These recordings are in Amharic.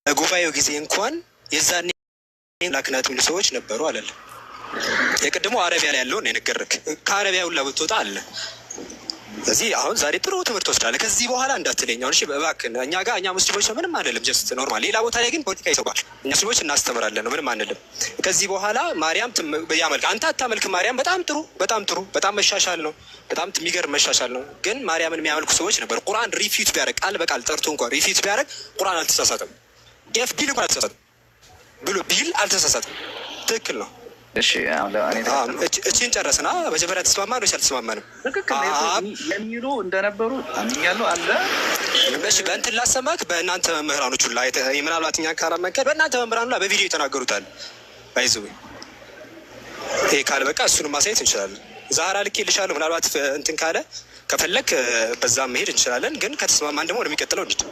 ጉባኤው ጊዜ እንኳን የዛኔ ላክናት የሚሉ ሰዎች ነበሩ አለለ። የቅድሞ አረቢያ ላይ ያለውን የነገርክ ከአረቢያ ሁላ ብትወጣ አለ። ስለዚህ አሁን ዛሬ ጥሩ ትምህርት ወስዳለ። ከዚህ በኋላ እንዳትለኝ አሁን እሺ፣ እባክህ እኛ ጋር እኛ ሙስሊሞች ነው ምንም አንልም፣ ጀስት ኖርማል። ሌላ ቦታ ላይ ግን ፖለቲካ ይሰባል። እኛ ሙስሊሞች እናስተምራለን ነው ምንም አንልም። ከዚህ በኋላ ማርያም ያመልክ አንተ አታመልክ። ማርያም በጣም ጥሩ በጣም መሻሻል ነው፣ በጣም የሚገርም መሻሻል ነው። ግን ማርያምን የሚያመልኩ ሰዎች ነበር። ቁርአን ሪፊት ቢያደርግ ቃል በቃል ጠርቶ እንኳን ሪፊት ቢያደርግ ቁርአን አልተሳሳተም። ኤፍ ቢል እንኳን አልተሳሳተም ብሎ ቢል አልተሳሳተም። ትክክል ነው። እሺ እቺን ጨረስና መጀመሪያ ተስማማ ነው አልተስማማንም የሚሉ እንደነበሩ አምኛለሁ አለ። እሺ በእንትን ላሰማክ በእናንተ መምህራኖች ላይ ምናልባት እኛ ካላመንከን በእናንተ መምህራኑ ላይ በቪዲዮ የተናገሩታል። ባይዘው ይሄ ካለ በቃ እሱንም ማሳየት እንችላለን። ዛህራ ልኬልሻለሁ። ምናልባት እንትን ካለ ከፈለክ በዛም መሄድ እንችላለን። ግን ከተስማማን ደግሞ ወደሚቀጥለው እንሂድ።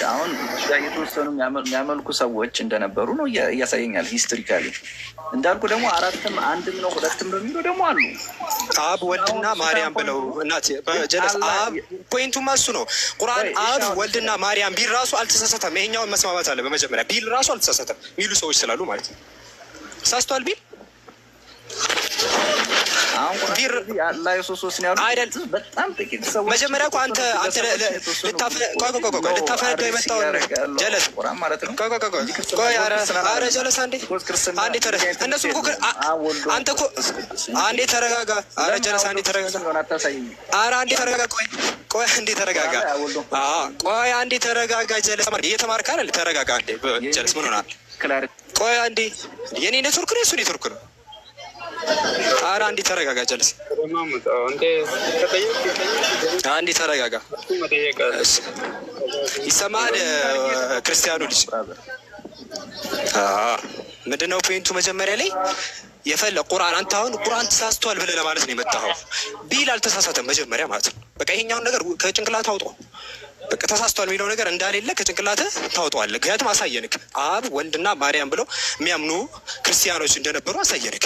አሁን የተወሰኑ የሚያመልኩ ሰዎች እንደነበሩ ነው እያሳየኛል። ሂስቶሪካሊ እንዳልኩ ደግሞ አራትም አንድም ነው ሁለትም ነው የሚለው ደግሞ አሉ። አብ ወልድና ማርያም ብለው እናት በጀለስ አብ ፖይንቱማ እሱ ነው። ቁርአን አብ ወልድና ማርያም ቢል ራሱ አልተሳሳተም። ይሄኛውን መስማማት አለ። በመጀመሪያ ቢል ራሱ አልተሳሳተም የሚሉ ሰዎች ስላሉ ማለት ነው። ሳስቷል ቢል በጣም ጥቂት ሰዎች መጀመሪያ እኮ አንተ ልታፈነዳ የመጣውን ጀለስ ኧረ ጀለስ አንዴ እነሱ እኮ አንተ እኮ አንዴ ተረጋጋ። ኧረ ጀለስ አንዴ ተረጋጋ። ኧረ አንዴ ተረጋጋ። ቆይ አንዴ ተረጋጋ። ቆይ አንዴ ተረጋጋ። ጀለስ እየተማርክ አይደል? ተረጋጋ አንዴ። ጀለስ ምን ሆናል? ቆይ አንዴ የኔ ኔትወርክ ነው የእሱ ኔትወርክ ነው። ኧረ አንዴ ተረጋጋ ጀለስ አንዴ ተረጋጋ። ይሰማል ክርስቲያኑ ልጅ ምንድነው ፖይንቱ? መጀመሪያ ላይ የፈለ ቁርአን አንተ አሁን ቁርአን ተሳስቷል ብለህ ለማለት ነው የመጣኸው። ቢል አልተሳሳተም መጀመሪያ ማለት ነው። በቃ ይሄኛውን ነገር ከጭንቅላት አውጣው። በቃ ተሳስቷል የሚለው ነገር እንዳሌለ ከጭንቅላትህ ታውጣዋለህ። ምክንያቱም አሳየንክ አብ ወልድና ማርያም ብለው የሚያምኑ ክርስቲያኖች እንደነበሩ አሳየንክ።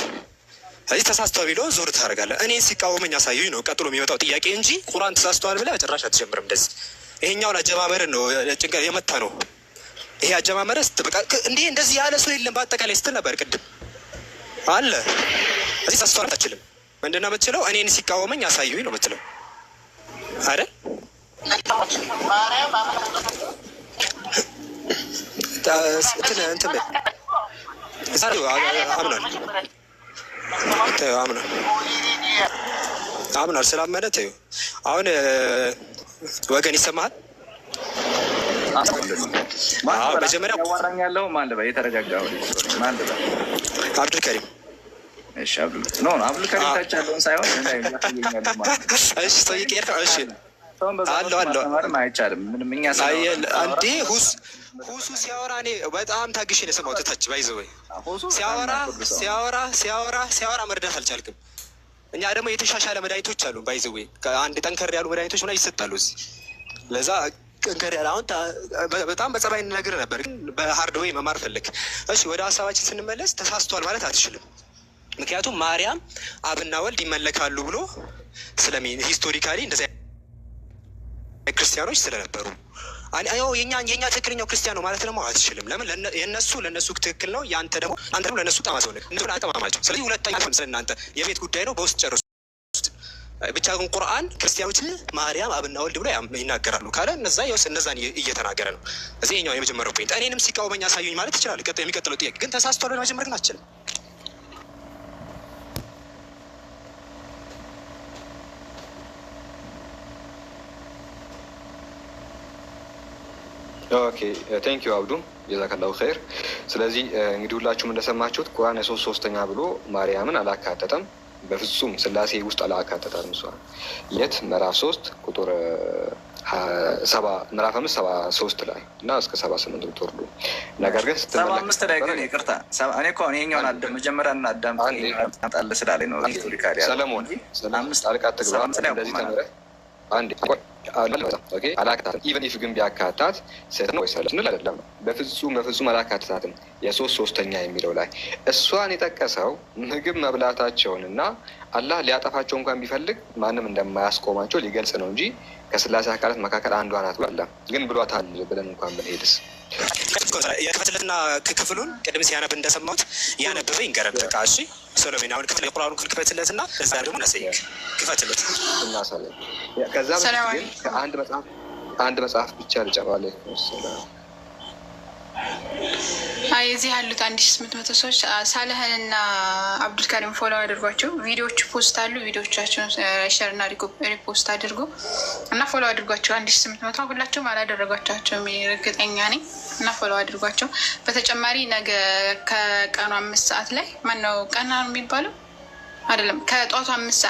ስለዚህ ተሳስተዋል ቢለው ዞር ታደርጋለህ። እኔን ሲቃወመኝ አሳዩኝ ነው ቀጥሎ የሚመጣው ጥያቄ እንጂ ቁርአን ተሳስተዋል ብለህ በጭራሽ አትጀምርም። እንደዚህ ይሄኛውን አጀማመርን ነው ጭንቀት የመታ ነው። ይሄ አጀማመር በቃ እንዲህ እንደዚህ ያለ ሰው የለም በአጠቃላይ ስትል ነበር ቅድም አለ። እዚህ ተሳስተዋል አትችልም። ምንድን ነው የምትችለው? እኔን ሲቃወመኝ አሳዩኝ ነው የምትለው አይደል? አምናል ስላመነ ተይው። አሁን ወገን ይሰማሃል? መጀመሪያ ያዋራኛለሁ ማን ልበል? የተረጋጋ ማን ልበል? አብዱልከሪም። እሺ አብዱልከሪም ታች ያለውን ሳይሆን እሺ ሰው ይቀር። እሺ አለው አይቻልም ምንም እኛ አንዴ ሁሱ ሲያወራ እኔ በጣም ታግሼ ነው የሰማሁት። ታች ባይዘው ሲያወራ መርዳት አልቻልክም። እኛ ደግሞ የተሻሻለ መድኃኒቶች አሉ ባይዘው አንድ ጠንከር ያሉ መድኃኒቶች ምናምን ይሰጣሉ እዚህ። ለዛ ጠንከር ያለ አሁን በጣም በጸባይ ነገር ነበር፣ ግን በሀርድ ዌይ መማር ፈለግ። እሺ ወደ ሀሳባችን ስንመለስ ተሳስቷል ማለት አትችልም። ምክንያቱም ማርያም አብና ወልድ ይመለካሉ ብሎ ስለሚን ሂስቶሪካሊ እንደዚህ ክርስቲያኖች ስለነበሩ የኛ ትክክለኛው ክርስቲያን ነው ማለት ደግሞ አትችልም። ለምን? የእነሱ ለእነሱ ትክክል ነው፣ ያንተ ደግሞ አንተ ደግሞ ለእነሱ ጠማሰው ነህ። እነሱ አጠማማቸው። ስለዚህ ሁለተኛ ስለ እናንተ የቤት ጉዳይ ነው፣ በውስጥ ጨርሱ። ብቻ ግን ቁርአን ክርስቲያኖች ማርያም አብና ወልድ ብሎ ይናገራሉ ካለ እነዛን እየተናገረ ነው። እዚህ ኛው የመጀመሪያው ፖይንት። እኔንም ሲቃወመኝ አሳዩኝ ማለት ይችላል። የሚቀጥለው ጥያቄ ግን ተሳስቷል መጀመር ግን አትችልም። ኦኬ ቴንክ ዩ አብዱ ጀዛከላሁ ኸይር። ስለዚህ እንግዲህ ሁላችሁም እንደሰማችሁት ቁርአን ሶስተኛ ብሎ ማርያምን አላካተተም። በፍጹም ስላሴ ውስጥ አላካተታም። እሷ የት ምዕራፍ 3 ቁጥር ምዕራፍ 5:73 ላይ እና እስከ 78 ብትወርዱ። ነገር ግን 75 ላይ ግን ይቅርታ እኔ እኮ ይሄኛውን መጀመሪያ እናዳምጣለን ስላለኝ ነው። ሂስቶሪካሊ ሰለሞን 5 ጣልቃ ትግባ እንደዚህ ተመረ አንዴ አላካታትም። ኢቨን ኢፍ ግን ቢያካታት ስህተት ነው ወይስ ስንል አይደለም። በፍጹም አላካታትም። የሶስተኛ የሚለው ላይ እሷን የጠቀሰው ምግብ መብላታቸውን እና አላህ ሊያጠፋቸው እንኳን ቢፈልግ ማንም እንደማያስቆማቸው ሊገልጽ ነው እንጂ ከስላሴ አካላት መካከል አንዷ ናት ብሎ አለ። ግን ብሏታል ብለን እንኳን ብንሄድስ የክፈትለትና ክፍሉን ቅድም ሲያነብ እንደሰማሁት እያነበበ ይንገረን። በቃ እሺ ሶሎሜን አሁን ክፍል የቁርአኑን ክፍል ክፈትለትና እዛ ደግሞ ነሰይክ ክፈትለት እናሳለ ከዛ ግን አንድ መጽሐፍ ብቻ ልጨባለ እዚህ ያሉት 1800 ሰዎች ሳልህንና አብዱልካሪም ፎሎ አድርጓቸው። ቪዲዮዎች ፖስት አሉ። ቪዲዮቻቸውን ሸርና ሪፖስት አድርጉ እና ፎሎ አድርጓቸው። 1800 ሁላቸውም አላደረጓቸውም እርግጠኛ ነኝ እና ፎሎ አድርጓቸው። በተጨማሪ ነገ ከቀኑ 5 ሰዓት ላይ ማነው ቀና የሚባለው አይደለም፣ ከጧቱ 5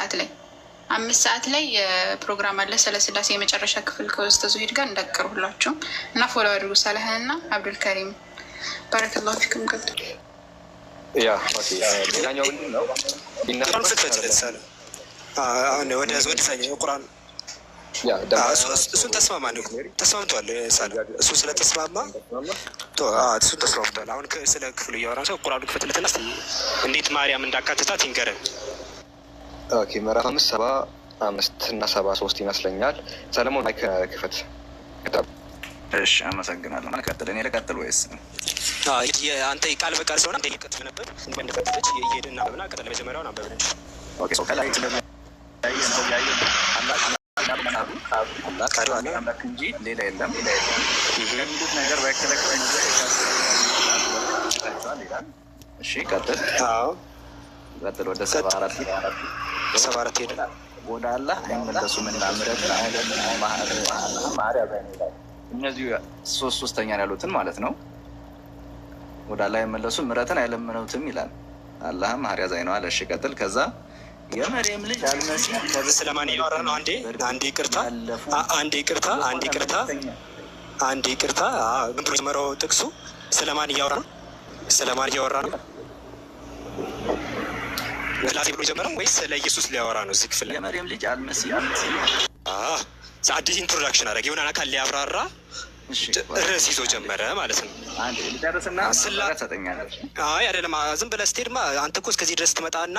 ሰዓት ላይ የፕሮግራም አለ ስለ ስላሴ የመጨረሻ ክፍል ከኡስታዝ ዙሂድ ጋር እንዳቀሩ ሁላችሁም እና ፎሎ አድርጉ ሳልህንና አብዱልካሪም። ባረከላሁ ፊኩም። ገብቶ ሌላኛው ምንድን ነው? ቁርአን እሱን ተስማምተዋል። እሱ ስለተስማማ እሱን ተስማምተዋል። አሁን ስለ ክፍሉ እያወራን ሰው ቁርአኑ ክፈትለትና እንዴት ማርያም እንዳካትታት ይንገረን። ምዕራፍ 5:75 እና 73 ይመስለኛል። ሰለሞን ክፈት። እሺ አመሰግናለሁ። ማን ቀጥል? እኔ ልቀጥል ወይስ አንተ ቃል በቃል ስለሆነ አንተ ይቀጥል ነበር እንደፈተች እየሄድን እናበብና ቀጥል። መጀመሪያውን አንበብን እንጂ ኦኬ። ሶ ከላይ አምላክ እንጂ ሌላ የለም። የሚሉት ነገር ባይከለከል እሺ ቀጥል። ቀጥል። ወደ 74 ሄደ። ወደ አላህ አይመለሱም እና ምሕረትን እነዚህ ሶስተኛ ያሉትን ማለት ነው። ወደ አላህ አይመለሱም ምሕረትን አይለምኑትም ይላል። አላህም መሐሪ አዛኝ ነው አለ። እሺ ቀጥል። ከዛ የመርየም ልጅ አልመሲህ ስለማን እያወራ ነው? አንዴ ይቅርታ። ምን ብሎ ጀመረው ጥቅሱ? ስለማን እያወራ ነው? ስላሴ ብሎ ጀመረው ወይስ ስለ ኢየሱስ ሊያወራ ነው? እዚህ ክፍል የመርየም ልጅ አልመሲህ አዲስ ኢንትሮዳክሽን አደረገ። የሆነ አካል ሊያብራራ ርዕስ ይዞ ጀመረ ማለት ነው። አይ አይደለም፣ ዝም ብለህ ስትሄድማ አንተ እኮ እስከዚህ ድረስ ትመጣና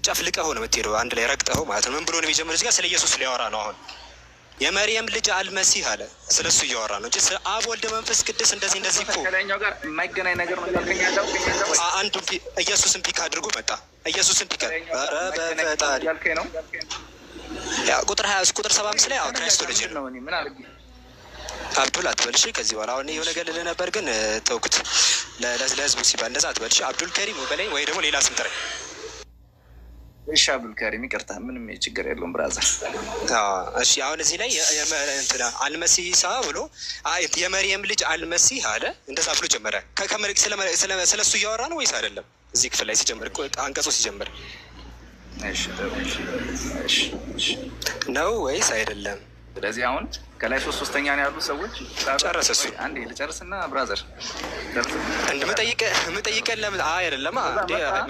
ጨፍልቀኸው ነው የምትሄደው፣ አንድ ላይ ረግጠኸው ማለት ነው። ምን ብሎ ነው የሚጀምር? እዚህ ጋር ስለ ኢየሱስ ሊያወራ ነው። አሁን የመርየም ልጅ አልመሲህ አለ፣ ስለ እሱ እያወራ ነው እንጂ ስለ አብ ወልደ መንፈስ ቅዱስ እንደዚህ እኮ ጋር የማይገናኝ ነገር ነው ያልከኛለው። አንዱ ኢየሱስን ፒክ አድርጎ መጣ። ኢየሱስን ፒክ በፈጣሪ ነው ቁጥር 20 ቁጥር 75 ላይ ክራይስቶሎጂ ነው። አብዱል አትበልሽ ከዚህ በኋላ አሁን የሆነ ነገር ልልህ ነበር ግን ተውኩት። ለህዝቡ ሲባል እንደዛ አትበልሽ። አብዱል ከሪም በላይ ወይ ደግሞ ሌላ ስም ጥረኝ። እሺ አብዱል ከሪም ይቅርታ፣ ምንም ችግር የለውም ብራዘር። እሺ አሁን እዚህ ላይ አልመሲህ ሳ ብሎ የመርየም ልጅ አልመሲህ አለ። እንደዛ ብሎ ጀመረ። ስለ እሱ እያወራ ነው ወይስ አይደለም? እዚህ ክፍል ላይ ሲጀምር አንቀጹ ሲጀምር ነው ወይስ አይደለም? ስለዚህ አሁን ከላይ ሶስተኛ ነው ያሉ ሰዎች ጨረሰ። እሱ አንዴ ልጨርስና ብራዘር እንደምጠይቀን ለምን አይደለም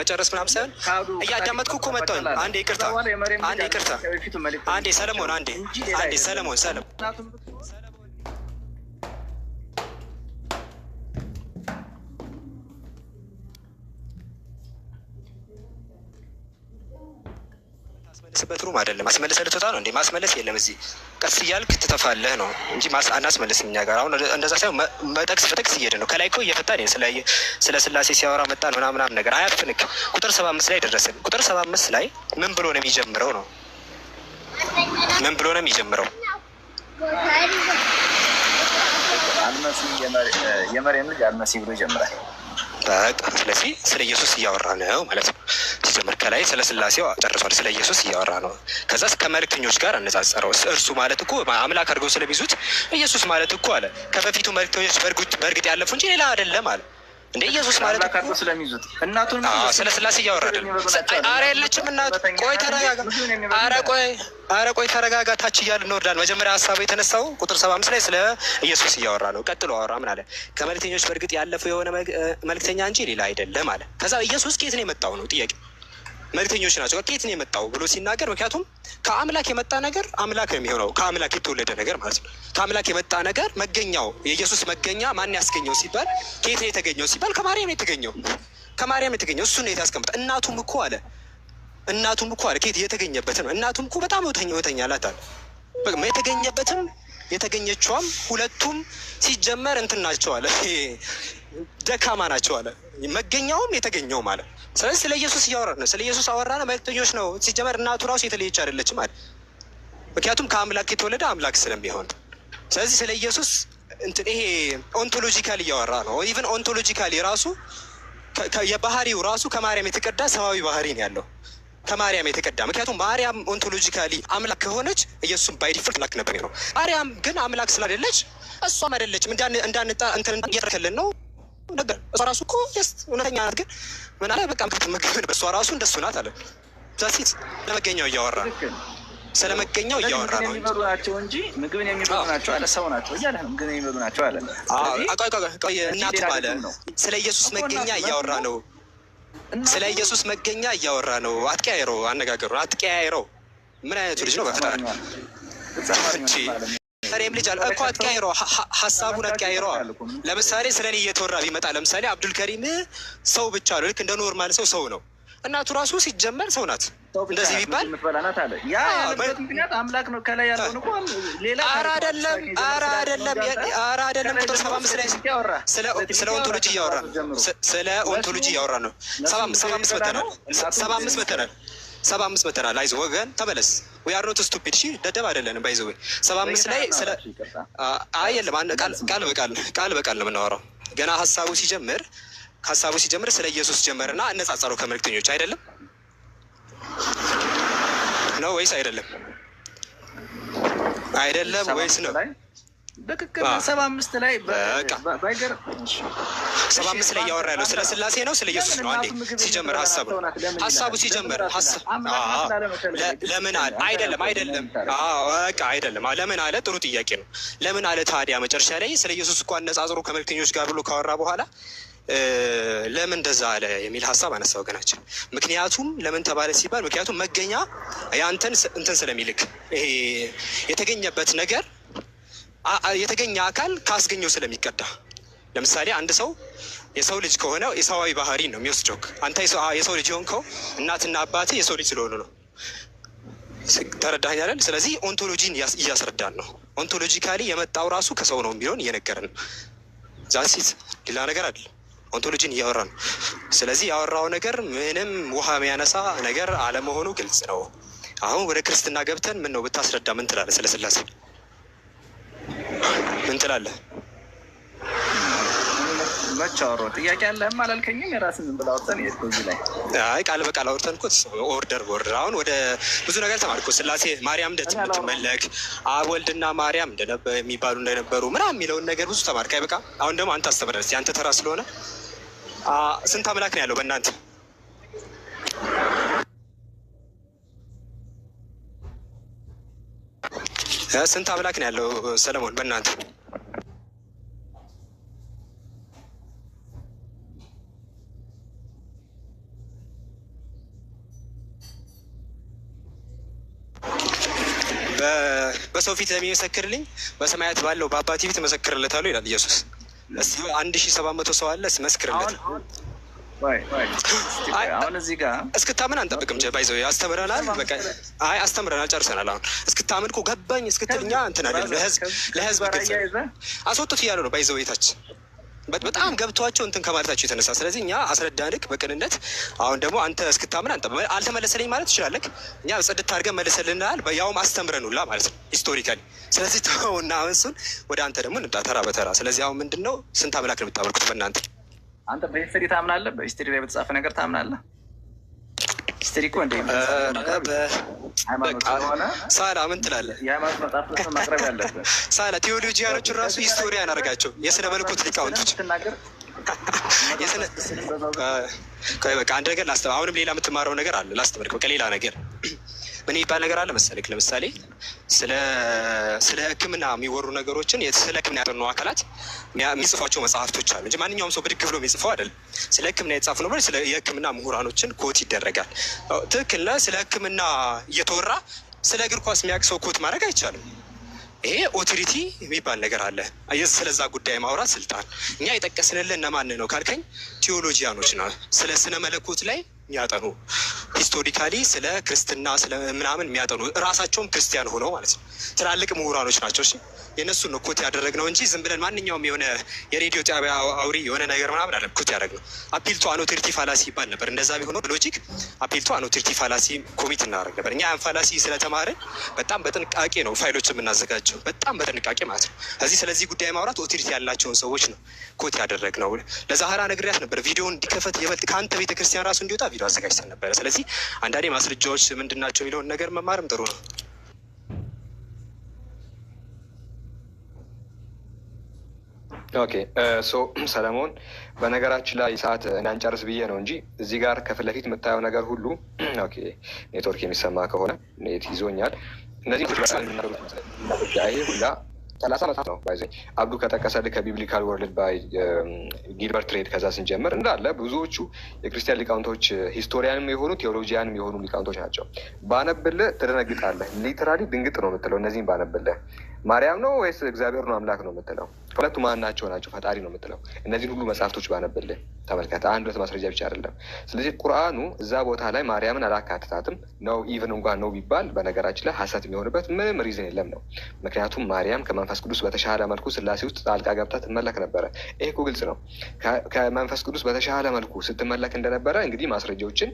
መጨረስ ምናምን ሳይሆን እያዳመጥኩ እኮ መጣሁ። አንዴ ይቅርታ፣ አንዴ ሰለሞን፣ አንዴ ሰለሞን ስበት ሩም አይደለም። ማስመለስ ልትወጣ ነው እንዴ? ማስመለስ የለም። እዚህ ቀስ እያልክ ትተፋለህ ነው እንጂ አናስመለስም እኛ ጋር። አሁን እንደዛ ሳይሆን በጠቅስ እየሄድን ነው። ከላይ እኮ እየፈታን ስለ ስላሴ ሲያወራ መጣን ምናምን ነገር አያፍንክ። ቁጥር 75 ላይ ደረስን። ቁጥር 75 ላይ ምን ብሎ ነው የሚጀምረው ነው? የመርየም ልጅ አልመሲህ ብሎ ይጀምራል። በቃ ስለዚህ ስለ ኢየሱስ እያወራ ነው ማለት ነው። ሲጀምር ከላይ ስለ ስላሴው ጨርሷል። ስለ ኢየሱስ እያወራ ነው። ከዛ ከመልእክተኞች ጋር አነጻጸረው። እርሱ ማለት እኮ አምላክ አድርገው ስለሚይዙት ኢየሱስ ማለት እኮ አለ ከበፊቱ መልእክተኞች በእርግጥ ያለፉ እንጂ ሌላ አይደለም አለ። እንደ ኢየሱስ ማለት እኮ ስለሚይዙት እናቱን ስለ ስላሴ እያወራ አይደለም። ኧረ የለችም እናቱ። ቆይ ተረጋጋ። ኧረ ቆይ ተረጋጋ። ታች እያልን እንወርዳለን። መጀመሪያ ሀሳቡ የተነሳው ቁጥር 75 ላይ ስለ ኢየሱስ እያወራ ነው። ቀጥሎ አወራ ምን አለ? ከመልእክተኞች በእርግጥ ያለፈው የሆነ መልእክተኛ እንጂ ሌላ አይደለም አለ። ከዛ ኢየሱስ ከየት ነው የመጣው ነው ጥያቄ። መልእክተኞች ናቸው ከየት ነው የመጣው ብሎ ሲናገር፣ ምክንያቱም ከአምላክ የመጣ ነገር አምላክ ነው የሚሆነው። ከአምላክ የተወለደ ነገር ማለት ነው። ከአምላክ የመጣ ነገር መገኛው የኢየሱስ መገኛ ማን ያስገኘው ሲባል ከየት ነው የተገኘው ሲባል ከማርያም ነው የተገኘው። እሱ ነው ያስቀምጠ። እናቱም እኮ አለ እናቱም እኮ አለ ከየት የተገኘበት ነው። እናቱም እኮ በጣም ወተኛ አላት አለ። በቃ የተገኘበትም የተገኘችዋም ሁለቱም ሲጀመር እንትን ናቸው አለ፣ ደካማ ናቸው አለ። መገኛውም የተገኘውም አለ። ስለዚህ ስለ ኢየሱስ እያወራን ነው። ስለ ኢየሱስ አወራን፣ መልእክተኞች ነው። ሲጀመር እናቱ ራሱ የተለየች አይደለችም አለ። ምክንያቱም ከአምላክ የተወለደ አምላክ ስለሚሆን። ስለዚህ ስለ ኢየሱስ እንትን ይሄ ኦንቶሎጂካሊ እያወራ ነው። ኢቨን ኦንቶሎጂካሊ ራሱ የባህሪው ራሱ ከማርያም የተቀዳ ሰብአዊ ባህሪ ነው ያለው፣ ከማርያም የተቀዳ። ምክንያቱም ማርያም ኦንቶሎጂካሊ አምላክ ከሆነች ኢየሱስም ባይ ዲፎልት አምላክ ነበር ነው። ማርያም ግን አምላክ ስላይደለች እሷም አይደለችም እንዳንጣ እንትን እየተከለን ነው ነገር። እሷ ራሱ እኮ እውነተኛ ናት። ግን ምን አለ በቃ ምግብ እሷ ራሱ እንደሱ ናት አለ። ዛሲት ለመገኛው እያወራ ስለ መገኛው እያወራ ነው። የሚበሉ ናቸው እንጂ ምግብን የሚበሉ ናቸው አለ። ሰው ናቸው እያለ ምግብን የሚበሉ ናቸው አለ። እናቱ አለ ስለ ኢየሱስ መገኛ እያወራ ነው። ስለ ኢየሱስ መገኛ እያወራ ነው። አትቀያይሮ አነጋገሩ አትቀያይሮ። ምን አይነቱ ልጅ ነው በፈጣሪ ሬም ልጅ አለ እኮ አትቀያይሮ። ሀሳቡን አትቀያይሮ። ለምሳሌ ስለ እኔ እየተወራ ቢመጣ ለምሳሌ አብዱልከሪም ሰው ብቻ ነው፣ ልክ እንደ ኖርማል ሰው ነው። እናቱ ራሱ ሲጀመር ሰው ናት። እንደዚህ ቢባል ያ ያለበት ምክንያት አምላክ ነው። ከላይ ያለውን እኮ ሌላ ኧረ አይደለም ቁጥር 75 ላይ ስለ ኦንቶሎጂ እያወራ ነው። ስለ ኦንቶሎጂ እያወራ ነው። 75 መተናል። አይዞህ ወገን ተመለስ። ዊ አር ኖት ስቱፒድ። እሺ ደደብ አይደለንም። ባይዘው 75 ላይ ስለ የለም ቃል በቃል ነው የምናወራው። ገና ሀሳቡ ሲጀምር ስለ ኢየሱስ ጀመርና አነጻጸረው ከመልእክተኞች አይደለም ነው ወይስ አይደለም? አይደለም ወይስ ነው? በትክክል 75 ላይ ባይገር 75 ላይ እያወራ ያለው ስለ ስላሴ ነው ስለ ኢየሱስ ነው። አንዴ ሲጀምር ሀሳቡ ሲጀምር ለምን አለ አይደለም በቃ አይደለም ለምን አለ? ጥሩ ጥያቄ ነው። ለምን አለ ታዲያ መጨረሻ ላይ ስለ ኢየሱስ እኮ አነጻጽሮ ከመልእክተኞች ጋር ብሎ ካወራ በኋላ ለምን እንደዛ አለ የሚል ሀሳብ አነሳ ወገናችን። ምክንያቱም ለምን ተባለ ሲባል ምክንያቱም መገኛ ያንተን እንትን ስለሚልክ ይሄ የተገኘበት ነገር የተገኘ አካል ካስገኘው ስለሚቀዳ። ለምሳሌ አንድ ሰው የሰው ልጅ ከሆነ የሰዋዊ ባህሪ ነው የሚወስደው። አንተ የሰው ልጅ የሆንከው እናትና አባትህ የሰው ልጅ ስለሆኑ ነው። ተረዳኸኝ አይደል? ስለዚህ ኦንቶሎጂን እያስረዳን ነው። ኦንቶሎጂካሊ የመጣው ራሱ ከሰው ነው የሚለውን እየነገረን ነው። ዛሲት ሌላ ነገር አይደለም። ኦንቶሎጂን እያወራ ነው። ስለዚህ ያወራው ነገር ምንም ውሃ የሚያነሳ ነገር አለመሆኑ ግልጽ ነው። አሁን ወደ ክርስትና ገብተን ምን ነው ብታስረዳ ምን ትላለህ? ስለ ስላሴ ምን ትላለህ? መቼ አወራሁ? ጥያቄ አለህም አላልከኝም? የራስን ዝም ብለህ አውርተን እዚህ ላይ አይ ቃል በቃል አውርተን እኮ ኦርደር አሁን ወደ ብዙ ነገር ተማርኩ። ስላሴ ማርያም እንደምትመለክ አብ ወልድና ማርያም የሚባሉ እንደነበሩ ምናምን የሚለውን ነገር ብዙ ተማርክ። አይ በቃ አሁን ደግሞ አንተ አስተምረን እስኪ። አንተ ተራ ስለሆነ ስንት አምላክ ነው ያለው በእናንተ? ስንት አምላክ ነው ያለው ሰለሞን በእናንተ? በሰው ፊት ለሚመሰክርልኝ በሰማያት ባለው በአባቴ ፊት እመሰክርለታለሁ ይላል ኢየሱስ። እስቲ 1700 ሰው አለ መስክርለት። አሁን እዚህ ጋር እስክታምን አንጠብቅም። ባይዘው አስተምረናል። በቃ አይ አስተምረናል፣ ጨርሰናል። አሁን እስክታምን እኮ ገባኝ እስክትልኛ እንትን አይደለም። ለህዝብ አስወጡት እያሉ ነው ባይዘው ቤታችን በጣም ገብቷቸው እንትን ከማለታቸው የተነሳ። ስለዚህ እኛ አስረዳንክ በቅንነት። አሁን ደግሞ አንተ እስክታምን አልተመለሰልኝ ማለት ትችላለህ። እኛ ጽድት አድርገን መልሰልናል፣ ያውም አስተምረኑላ ማለት ነው ሂስቶሪካሊ። ስለዚህ ተውና እሱን ወደ አንተ ደግሞ እንምጣ ተራ በተራ። ስለዚህ አሁን ምንድን ነው ስንት አምላክ ነው የምታመልኩት በእናንተ? አንተ በሂስትሪ ታምናለህ? በሂስትሪ ላይ በተጻፈ ነገር ታምናለህ? ሂስትሪ እኮ እንደ ሳላ ምን ትላለህ? የሃይማኖት መጽሐፍ ማቅረብ ያለብህ ሳላ ቴዎሎጂያኖችን ራሱ ሂስቶሪያን አደረጋቸው የስነ መለኮት ሊቃውንቶች። በቃ አንድ ነገር ላስተምር። አሁንም ሌላ የምትማረው ነገር አለ ላስተምር። በቃ ሌላ ነገር ምን ይባል ነገር አለ መሰለክ? ለምሳሌ ስለ ሕክምና የሚወሩ ነገሮችን ስለ ሕክምና ያጠኑ አካላት የሚጽፏቸው መጽሐፍቶች አሉ እንጂ ማንኛውም ሰው ብድግ ብሎ የሚጽፈው አይደለም። ስለ ሕክምና የተጻፉ ነው። ስለ የሕክምና ምሁራኖችን ኮት ይደረጋል። ትክክል ነህ። ስለ ሕክምና እየተወራ ስለ እግር ኳስ የሚያውቅ ሰው ኮት ማድረግ አይቻልም። ይሄ ኦቶሪቲ የሚባል ነገር አለ። ስለዛ ጉዳይ ማውራት ስልጣን። እኛ የጠቀስንልን እነማን ነው ካልከኝ ቴዎሎጂያኖች ነው። ስለ ስነ መለኮት ላይ የሚያጠኑ ሂስቶሪካሊ ስለ ክርስትና ስለ ምናምን የሚያጠኑ እራሳቸውም ክርስቲያን ሆነው ማለት ነው ትላልቅ ምሁራኖች ናቸው። እሺ የእነሱን ነው ኮት ያደረግነው እንጂ ዝም ብለን ማንኛውም የሆነ የሬዲዮ ጣቢያ አውሪ የሆነ ነገር ምናምን አለ ኮት ያደረግነው። አፒል ቱ አኖቴሪቲ ፋላሲ ይባል ነበር። እንደዛ ቢሆነው ሎጂክ አፒል ቱ አኖቴሪቲ ፋላሲ ኮሚት እናደርግ ነበር። እኛ ያን ፋላሲ ስለተማርን በጣም በጥንቃቄ ነው ፋይሎች የምናዘጋጀው፣ በጣም በጥንቃቄ ማለት ነው። ስለዚህ ጉዳይ ማውራት ኦቶሪቲ ያላቸውን ሰዎች ነው ኮት ያደረግነው። ለዛህራ ነግሬያት ነበር ቪዲዮ እንዲከፈት የበልጥ ከአንተ ቤተክርስቲያን ራሱ እንዲወጣ ቪዲዮ አዘጋጅተን ነበረ። ስለዚህ አንዳንዴ ማስረጃዎች ምንድን ናቸው የሚለውን ነገር መማርም ጥሩ ነው። ኦኬ ሶ ሰለሞን፣ በነገራችን ላይ ሰዓት እንዳንጨርስ ብዬ ነው እንጂ እዚህ ጋር ከፊት ለፊት የምታየው ነገር ሁሉ ኦኬ፣ ኔትወርክ የሚሰማ ከሆነ ኔት ይዞኛል። እነዚህ ይሄ ሁላ 30 መጽሐፍ ነው ባይዘኝ አብዱ ከጠቀሰልህ ከቢብሊካል ወርልድ ባይ ጊልበርት ሬድ ከዛ ስንጀምር እንዳለ ብዙዎቹ የክርስቲያን ሊቃውንቶች ሂስቶሪያንም የሆኑ ቴዎሎጂያንም የሆኑ ሊቃውንቶች ናቸው። ባነብልህ ትደነግጣለህ። ሊተራሊ ድንግጥ ነው የምትለው። እነዚህም ባነብልህ ማርያም ነው ወይስ እግዚአብሔር ነው አምላክ ነው የምትለው? ሁለቱ ማን ናቸው ፈጣሪ ነው የምትለው? እነዚህን ሁሉ መጽሐፍቶች ባነብልህ ተመልከተ። አንድ ሁለት ማስረጃ ብቻ አይደለም። ስለዚህ ቁርአኑ እዛ ቦታ ላይ ማርያምን አላካትታትም ነው። ኢቨን እንኳን ነው ቢባል በነገራችን ላይ ሀሰት የሚሆንበት ምንም ሪዝን የለም ነው። ምክንያቱም ማርያም ከመንፈስ ቅዱስ በተሻለ መልኩ ስላሴ ውስጥ ጣልቃ ገብታ ትመለክ ነበረ። ይሄ እኮ ግልጽ ነው። ከመንፈስ ቅዱስ በተሻለ መልኩ ስትመለክ እንደነበረ እንግዲህ ማስረጃዎችን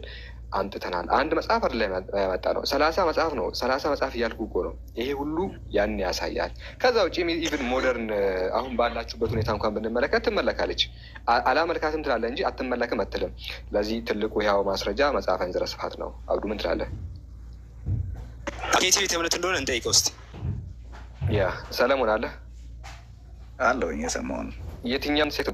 አምጥተናል። አንድ መጽሐፍ አይደለም ያመጣ ነው። 30 መጽሐፍ ነው። 30 መጽሐፍ እያልኩ እኮ ነው። ይሄ ሁሉ ያን ያሳያል። ከዛ ውጭ ኢቭን ሞደርን አሁን ባላችሁበት ሁኔታ እንኳን ብንመለከት ትመለካለች። አላመልካትም ትላለህ እንጂ አትመለክም አትልም። ለዚህ ትልቁ ያው ማስረጃ መጽሐፈ እንዝረ ስብሐት ነው። አብዱ ምን ትላለህ? ከየት ቤተ እምነት እንደሆነ እንጠይቀው እስኪ። ያ ሰለሞን አለ አለው የሰማውን የትኛም ሴት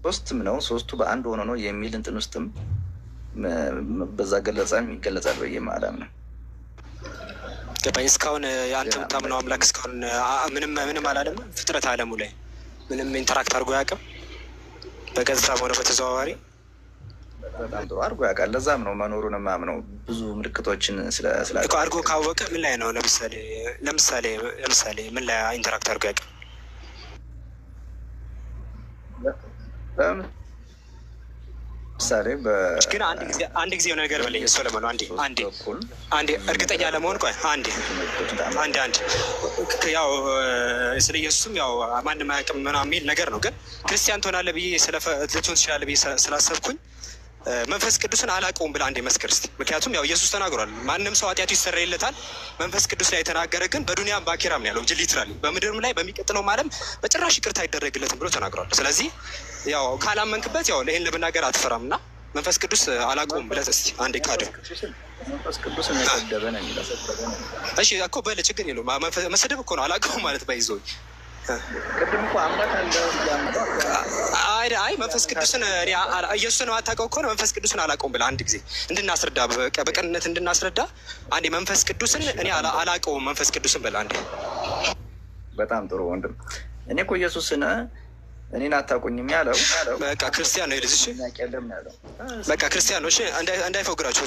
ሶስትም ነው ሶስቱ በአንድ ሆኖ ነው የሚል እንትን ውስጥም በዛ ገለጻ ይገለጻል ብዬ ማለም ነው። ገባኝ። እስካሁን የአንተ የምታምነው አምላክ እስካሁን ምንም አላለም። ፍጥረት አለሙ ላይ ምንም ኢንተራክት አድርጎ አያውቅም፣ በገጽታም ሆነ በተዘዋዋሪ በጣም ጥሩ አድርጎ ያውቃል። ለዛም ነው መኖሩን የማምነው። ብዙ ምልክቶችን ስለ አድርጎ ካወቀ ምን ላይ ነው? ለምሳሌ ምን ላይ ኢንተራክት አድርጎ ያውቅም? ምሳሌ ግን አንድ ጊዜ የሆነ ነገር በለኝ ሶሎሞን፣ አንዴ እርግጠኛ ለመሆን ቆይ፣ አንዴ ያው ስለ ኢየሱስም ያው ማንም አያውቅም ምናምን የሚል ነገር ነው። ግን ክርስቲያን ትሆናለህ ብዬ ልትሆን ትችላለህ ብዬ ስላሰብኩኝ መንፈስ ቅዱስን አላውቀውም ብለህ አንዴ መስክር እስኪ። ምክንያቱም ያው ኢየሱስ ተናግሯል፣ ማንም ሰው ኃጢአቱ ይሰረይለታል። መንፈስ ቅዱስ ላይ የተናገረ ግን በዱንያም በአኪራም ነው ያለው እንጂ ሊትራሊ በምድርም ላይ በሚቀጥለውም ዓለም በጭራሽ ይቅርታ አይደረግለትም ብሎ ተናግሯል። ስለዚህ ያው ካላመንክበት ያው ይህን ለመናገር አትፈራም እና መንፈስ ቅዱስ አላውቀውም ብለህ እስኪ አንዴ ካድር መንፈስ ቅዱስን የሰደበ ነው የሚለው። እሺ እኮ በል ችግር የለውም። መሰደብ እኮ ነው አላውቀውም ማለት ባይዞኝ ቅድም እኮ አምላክ አለ። አይ መንፈስ ቅዱስን ኢየሱስን አታውቀው ከሆነ መንፈስ ቅዱስን አላውቀውም ብለህ አንድ ጊዜ እንድናስረዳ በቅንነት እንድናስረዳ አንዴ መንፈስ ቅዱስን እኔ አላውቀውም መንፈስ ቅዱስን በል አንዴ። በጣም ጥሩ ወንድም። እኔ እኮ ኢየሱስን እኔን አታውቁኝም ያለው በቃ ክርስቲያን ነው ልጅ። በቃ ክርስቲያን ነው። እሺ እንዳይፎግራቸው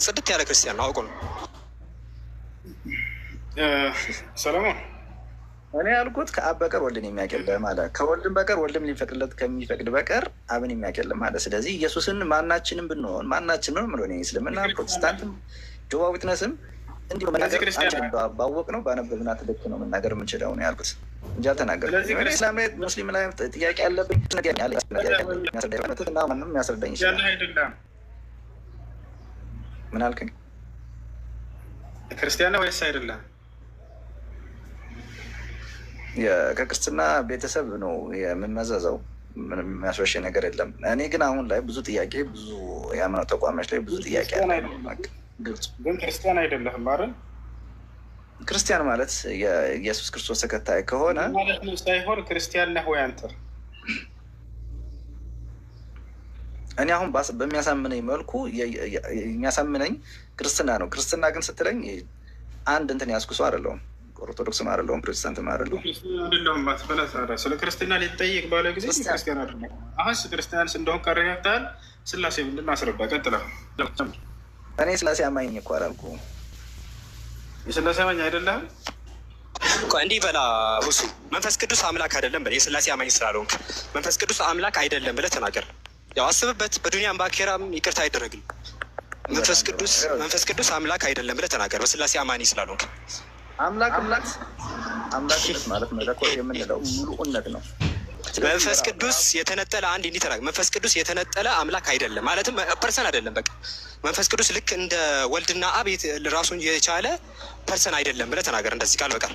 ጽድት ያለ ክርስቲያን ነው አውቆ ነው። ሰለሞን እኔ ያልኩት ከአብ በቀር ወልድን የሚያውቅ የለም አለ። ከወልድም በቀር ወልድም ሊፈቅድለት ከሚፈቅድ በቀር አብን የሚያውቅ የለም አለ። ስለዚህ ኢየሱስን ማናችንም ብንሆን ማናችንም ነው እስልምና፣ ፕሮቴስታንትም፣ ጆባ ዊትነስም እንዲሁ መናገር አንችልም። ባወቅ ነው ባነበብናት ልክ ነው መናገር የምንችለው ነው ያልኩት እንጂ አልተናገርኩም። ኢስላም ላይ ሙስሊም ላይ ጥያቄ ያለብኝ ማንም ያስረዳኝ ይችላል። ምን አልከኝ? ክርስቲያን ነው ወይስ አይደለም? ከክርስትና ቤተሰብ ነው የምመዘዘው። ምንም የሚያስወሽ ነገር የለም። እኔ ግን አሁን ላይ ብዙ ጥያቄ ብዙ የሃይማኖት ተቋማች ላይ ብዙ ጥያቄ አለ። ግን ክርስቲያን አይደለህም አይደል? ክርስቲያን ማለት የኢየሱስ ክርስቶስ ተከታይ ከሆነ ማለት ነው ሳይሆን ክርስቲያን ነህ ወይ አንተ? እኔ አሁን በሚያሳምነኝ መልኩ የሚያሳምነኝ ክርስትና ነው። ክርስትና ግን ስትለኝ አንድ እንትን ያስኩ ሰው አይደለሁም። ኦርቶዶክስም አይደለሁም፣ ፕሮቴስታንትም አይደለሁም። ስለ ክርስትና ሊጠይቅ ባለ ጊዜ ክርስቲያን አይደለም። አሁን ክርስቲያን እንደሆን ካረጋግጠሃል ስላሴ ምንድን ነው አስረዳ። ቀጥላ እኔ ስላሴ አማኝ እኮ አላልኩም። የስላሴ አማኝ አይደለም። እንዲህ በላ ሁሱ መንፈስ ቅዱስ አምላክ አይደለም ብለህ የስላሴ አማኝ ስላልሆንክ መንፈስ ቅዱስ አምላክ አይደለም ብለህ ተናገር። ያው አስብበት። በዱኒያም በአኼራም ይቅርታ አይደረግም። መንፈስ ቅዱስ አምላክ አይደለም ብለህ ተናገር በስላሴ አማኝ ስላልሆንክ። አምላክነት ማለት መለኮት የምንለው ሙሉእነት ነው። መንፈስ ቅዱስ የተነጠለ አንድ እንዲህ ተናገር። መንፈስ ቅዱስ የተነጠለ አምላክ አይደለም ማለትም ፐርሰን አይደለም። በቃ መንፈስ ቅዱስ ልክ እንደ ወልድና አብ ራሱን የቻለ ፐርሰን አይደለም ብለህ ተናገር። እንደዚህ ቃል በቃል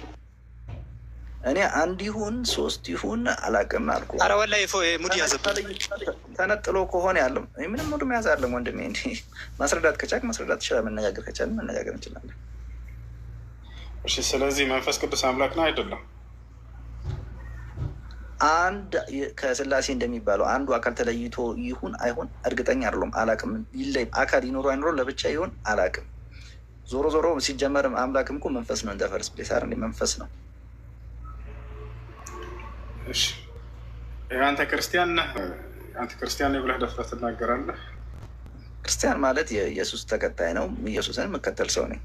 እኔ አንድ ይሁን ሶስት ይሁን አላውቅም አልኩ። ኧረ ወላሂ ሙድ ያዘብህ ተነጥሎ ከሆነ ያለው ምንም ሙድ መያዝ አለም ወንድሜ። እንዲህ ማስረዳት ከቻልክ ማስረዳት ይችላል። መነጋገር ከቻልን መነጋገር እንችላለን። እሺ፣ ስለዚህ መንፈስ ቅዱስ አምላክ ነው አይደለም? አንድ ከስላሴ እንደሚባለው አንዱ አካል ተለይቶ ይሁን አይሁን እርግጠኛ አይደለም፣ አላውቅም። ይለይ አካል ይኖሩ አይኖሩ ለብቻ ይሁን አላውቅም። ዞሮ ዞሮ ሲጀመርም አምላክም እኮ መንፈስ ነው። እንደ ፈርስ ፕሌስ አይደል? መንፈስ ነው። እሺ፣ አንተ ክርስቲያን ነህ? አንተ ክርስቲያን ነህ ብለህ ደፍረህ ትናገራለህ? ክርስቲያን ማለት የኢየሱስ ተከታይ ነው። ኢየሱስን የምከተል ሰው ነኝ።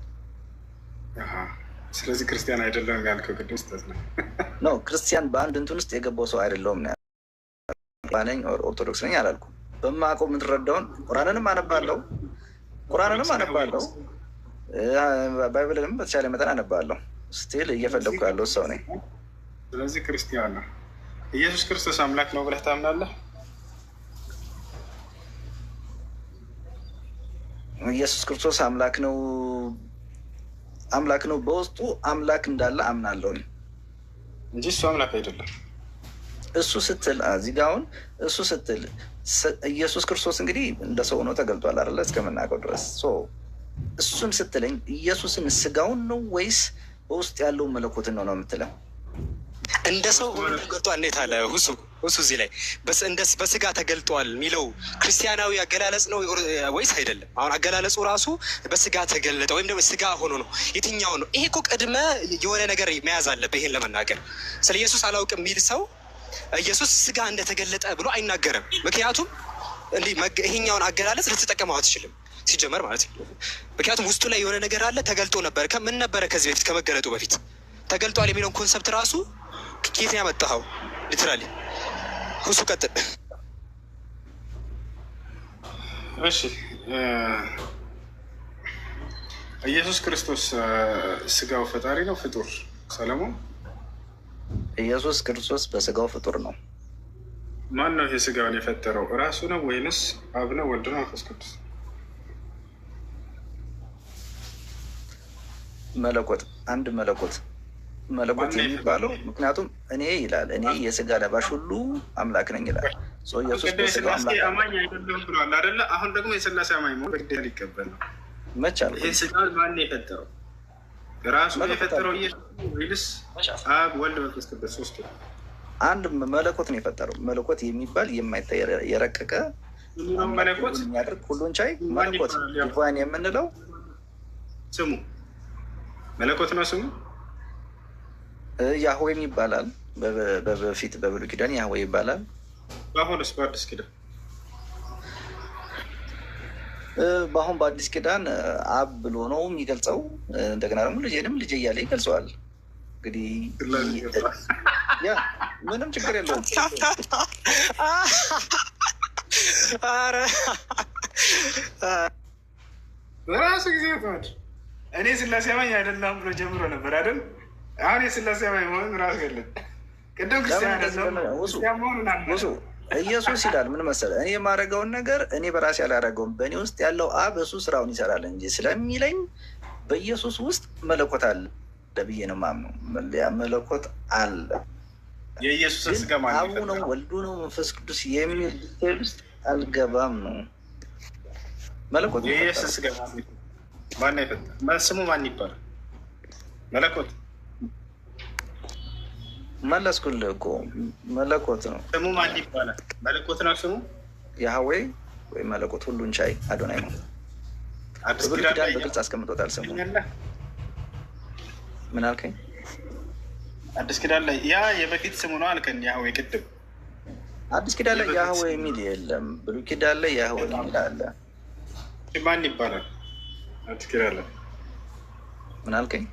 ስለዚህ ክርስቲያን አይደለም ያልከው ቅዱስ ነው ነው። ክርስቲያን በአንድ እንትን ውስጥ የገባው ሰው አይደለውም ነው። ባነኝ ኦርቶዶክስ ነኝ አላልኩም። በማውቀው የምትረዳውን ቁርአንንም አነባለሁ ባይብልንም በተቻለ መጠን አነባለሁ። ስቲል እየፈለግኩ ያለው ሰው ነኝ። ስለዚህ ክርስቲያን ነው። ኢየሱስ ክርስቶስ አምላክ ነው ብለህ ታምናለህ? ኢየሱስ ክርስቶስ አምላክ ነው። በውስጡ አምላክ እንዳለ አምናለሁ እንጂ እሱ አምላክ አይደለም። እሱ ስትል እዚህ ጋ አሁን እሱ ስትል ኢየሱስ ክርስቶስ እንግዲህ እንደ ሰው ነው ተገልጧል አይደለ? እስከምናውቀው ድረስ እሱን ስትለኝ ኢየሱስን ስጋውን ነው ወይስ በውስጥ ያለውን መለኮትን ነው የምትለው? እንደ ሰው ተገልጧል። እንዴት አለ ሁሱ እዚህ ላይ በስጋ ተገልጧል የሚለው ክርስቲያናዊ አገላለጽ ነው ወይስ አይደለም? አሁን አገላለጹ ራሱ በስጋ ተገለጠ ወይም ደግሞ ስጋ ሆኖ ነው። የትኛው ነው? ይሄ እኮ ቅድመ የሆነ ነገር መያዝ አለብህ ይሄን ለመናገር። ስለ ኢየሱስ አላውቅም የሚል ሰው ኢየሱስ ስጋ እንደተገለጠ ብሎ አይናገርም። ምክንያቱም እንዲህ ይሄኛውን አገላለጽ ልትጠቀመው አትችልም ሲጀመር ማለት ነው። ምክንያቱም ውስጡ ላይ የሆነ ነገር አለ። ተገልጦ ነበረ። ምን ነበረ ከዚህ በፊት ከመገለጡ በፊት ተገልጧል የሚለውን ኮንሰፕት ራሱ ኬት ያመጣኸው? ሊትራሊ ሁሱ ቀጥል። እሺ፣ ኢየሱስ ክርስቶስ ስጋው ፈጣሪ ነው ፍጡር? ሰለሞን፣ ኢየሱስ ክርስቶስ በስጋው ፍጡር ነው። ማን ነው ይህ ስጋውን የፈጠረው? እራሱ ነው ወይንስ አብ ነው፣ ወልድ ነው፣ መንፈስ ቅዱስ? መለኮት፣ አንድ መለኮት የሚባለው ምክንያቱም እኔ ይላል እኔ የስጋ ለባሽ ሁሉ አምላክ ነኝ ይላል። ኢየሱስ የስላሴ አማኝ አይደለም ብሏል አይደለ? አሁን ደግሞ የስላሴ አማኝ መሆን በግዴታ ሊቀበል ነው። መቻል ይህ ስጋን ማን የፈጠረው? ራሱ የፈጠረው ኢየሱስ አብ ወልድ መንፈስ ቅዱስ ሶስቱ አንድ መለኮት ነው የፈጠረው። መለኮት የሚባል የማይታይ የረቀቀ መለኮት የሚያደርግ ሁሉን ቻይ መለኮት ዲቫይን የምንለው ስሙ መለኮት ነው። ስሙ ያህዌም ይባላል። በፊት በብሉይ ኪዳን ያህዌ ይባላል። በአሁንስ በአዲስ ኪዳን? በአሁን በአዲስ ኪዳን አብ ብሎ ነው የሚገልጸው። እንደገና ደግሞ ልጄንም ልጄ እያለ ይገልጸዋል። እንግዲህ ያ ምንም ችግር የለውም። በራሱ ጊዜ ተዋድ እኔ ስላሴ አማኝ አይደለም ብሎ ጀምሮ ነበር አይደል? አሁን የስላሴ አማኝ መሆኑን ራሱ ገለጽ። ቅድም ክርስቲያን መሆኑን ኢየሱስ ይላል ምን መሰለህ፣ እኔ የማደርገውን ነገር እኔ በራሴ አላደረገውም፣ በእኔ ውስጥ ያለው አብ እሱ ስራውን ይሰራል እንጂ ስለሚለኝ በኢየሱስ ውስጥ መለኮት አለ ብዬ ነው የማምነው። መለኮት አለ። የኢየሱስ ስጋ ማለት አቡ ነው ወልዱ ነው መንፈስ ቅዱስ የሚል ዲቴል ውስጥ አልገባም ነው። መለኮት የኢየሱስ ስጋ ማለት ማን ይፈጠር? ስሙ ማን ይባላል? መለኮት መለስኩልህ እኮ መለኮት ነው ስሙ። ማን ይባላል? መለኮት ነው ስሙ። ያህዌ ወይ መለኮት ሁሉን ቻይ አዶናይ ነው። በብሉይ ኪዳን በግልጽ አስቀምጦታል ስሙ። ምን አልከኝ? አዲስ ኪዳን ላይ ያ የበፊት ስሙ ነው አልከኝ። ያህዌ ቅድም አዲስ ኪዳን ላይ ያህዌ የሚል የለም። ብሉይ ኪዳን ላይ ያህዌ የሚል አለ። ማን ይባላል? አዲስ ኪዳን ላይ ምን አልከኝ?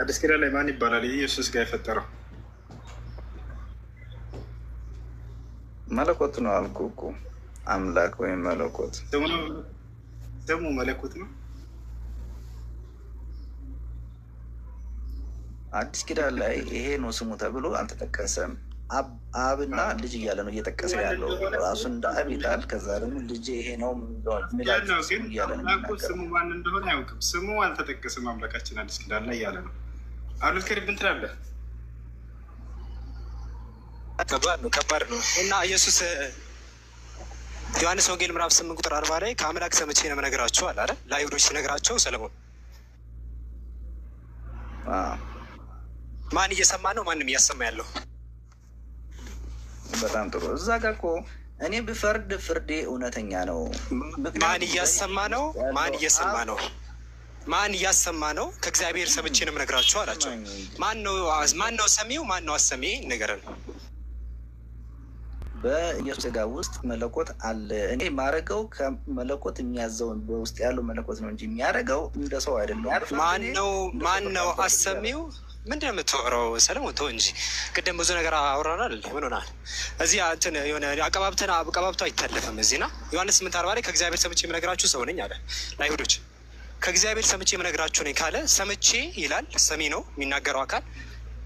አዲስ ኪዳን ላይ ማን ይባላል? ኢየሱስ ጋር የፈጠረው መለኮት ነው አልኩህ እኮ። አምላክ ወይም መለኮት ስሙ መለኮት ነው። አዲስ ኪዳን ላይ ይሄ ነው ስሙ ተብሎ አልተጠቀሰም። አብና ልጅ እያለ ነው እየጠቀሰ ያለው። ራሱ እንደ አብ ይላል። ከዛ ደግሞ ልጅ ይሄ ነው እያለ ነው። ስሙ ማን እንደሆነ አያውቅም። ስሙ አልተጠቀሰም። አምላካችን አዲስ ኪዳን ላይ እያለ ነው። አሉት ከሪብ እንትላለህ ከባድ ነው እና ኢየሱስ ዮሐንስ ወንጌል ምዕራፍ 8 ቁጥር 40 ላይ ከአምላክ ሰምቼ ነው የምነግራችሁ አለ አይደል? ለአይሁዶች ሲነግራቸው ሰለሞን ማን እየሰማ ነው? ማንም እያሰማ ያለው። በጣም ጥሩ። እዛ ጋር እኮ እኔ ብፈርድ ፍርዴ እውነተኛ ነው። ማን እያሰማ ነው? ማን እየሰማ ነው? ማን እያሰማ ነው? ከእግዚአብሔር ሰምቼ ነው የምነግራችሁ አላቸው። ማን ነው ሰሚው? ማን ነው አሰሚ? ንገረን። በኢየሱስ ሥጋ ውስጥ መለኮት አለ። እኔ የማደርገው ከመለኮት የሚያዘውን በውስጥ ያለው መለኮት ነው እንጂ የሚያደርገው እንደ ሰው አይደለም። ማን ነው አሰሚው? ምንድን ነው የምታወራው? ሰለሞን ተው እንጂ ቅድም ብዙ ነገር አውራናል። ምን ሆናል? እዚህ እንትን የሆነ አቀባብቶ አይታለፍም። እዚህ ና ዮሐንስ 8:40 ላይ ከእግዚአብሔር ሰምቼ የምነግራችሁ ሰው ነኝ አለ ለአይሁዶች። ከእግዚአብሔር ሰምቼ የምነግራችሁ ነኝ ካለ ሰምቼ ይላል። ሰሚ ነው የሚናገረው አካል።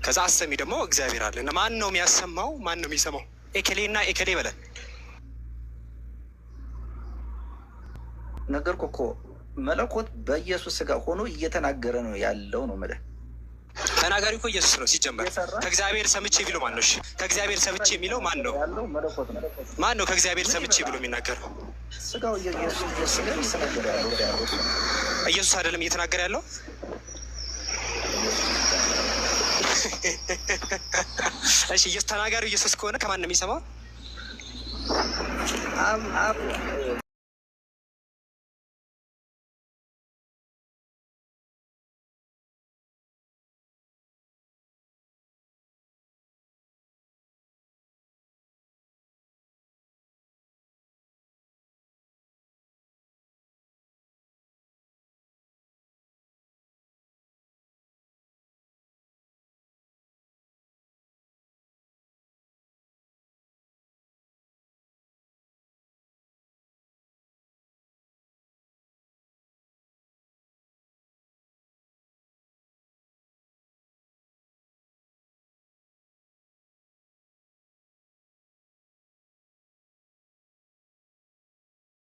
ከዛ አሰሚ ደግሞ እግዚአብሔር አለ። ማን ነው የሚያሰማው? ማን ነው የሚሰማው? ኤኬሌና ኤኬሌ በለን። ነገርኩህ እኮ መለኮት በኢየሱስ ሥጋ ሆኖ እየተናገረ ነው ያለው ነው የምልህ። ተናጋሪ እኮ ኢየሱስ ነው ሲጀመር። ከእግዚአብሔር ሰምቼ ቢለው ማን ነው? እሺ ከእግዚአብሔር ሰምቼ የሚለው ማን ነው? ማን ነው ከእግዚአብሔር ሰምቼ ብሎ የሚናገረው? ሥጋው ኢየሱስ እየተናገረ ያለው ኢየሱስ አይደለም እየተናገረ ያለው። እሺ ኢየሱስ ተናጋሪው ኢየሱስ ከሆነ ከማን ነው የሚሰማው?